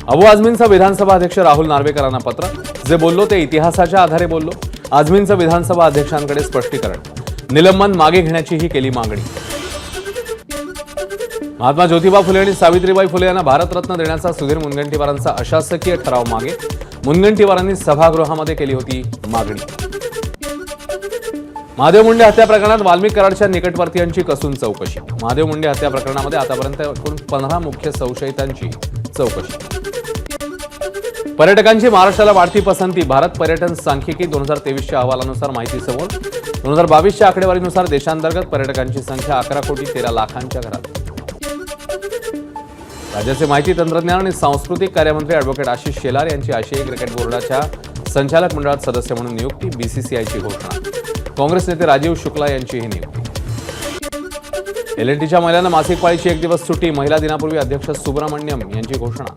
अबू आझमींचं विधानसभा अध्यक्ष राहुल नार्वेकरांना पत्र. जे बोललो ते इतिहासाच्या आधारे बोललो. आझमींचं विधानसभा अध्यक्षांकडे स्पष्टीकरण. निलंबन मागे घेण्याचीही केली मागणी. महात्मा ज्योतिबा फुले आणि सावित्रीबाई फुले यांना भारतरत्न देण्याचा सुधीर मुनगंटीवारांचा अशासकीय ठराव मागे. मुनगंटीवारांनी सभागृहामध्ये केली होती मागणी. महादेव मुंडे हत्या प्रकरणात वाल्मिक कराडच्या निकटवर्तीयांची कसून चौकशी. महादेव मुंडे हत्या प्रकरणामध्ये आतापर्यंत एकूण 15 मुख्य संशयितांची चौकशी. पर्यटकांची महाराष्ट्राला वाढती पसंती. भारत पर्यटन सांख्यिकी 2023च्या अहवालानुसार माहिती समोर. 2022च्या आकडेवारीनुसार देशांतर्गत पर्यटकांची संख्या 11,13 लाखांच्या घरात. राज्याचे माहिती तंत्रज्ञान आणि सांस्कृतिक कार्यमंत्री ॲडव्होकेट आशिष शेलार यांची आशियाई क्रिकेट बोर्डाच्या संचालक मंडळात सदस्य म्हणून नियुक्ती. बीसीसीआयची घोषणा. काँग्रेस नेते राजीव शुक्ला यांचीही नियुक्ती. एलएनटीच्या महिलांना मासिक पाळीची 1 दिवस सुट्टी. महिला दिनापूर्वी अध्यक्ष सुब्रमण्यम यांची घोषणा.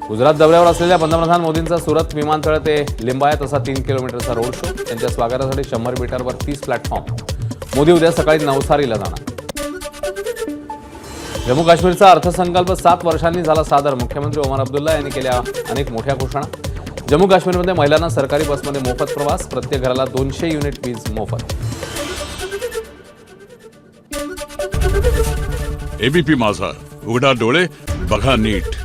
गुजरात दौऱ्यावर असलेल्या पंतप्रधान मोदींचा सुरत विमानतळ ते लिंबायत असा 3 किलोमीटरचा रोड शो. त्यांच्या स्वागतासाठी 100 मीटरवर 30 प्लॅटफॉर्म. मोदी उद्या सकाळी नवसारीला जाणार. जम्मू काश्मीरचा अर्थसंकल्प 7 वर्षांनी झाला सादर. मुख्यमंत्री ओमर अब्दुल्ला यांनी केल्या अनेक मोठ्या घोषणा. जम्मू काश्मीरमध्ये महिलांना सरकारी बसमध्ये मोफत प्रवास. प्रत्येक घराला 200 युनिट वीज मोफत. एबीपी माझा, उघडा डोळे बघा नीट.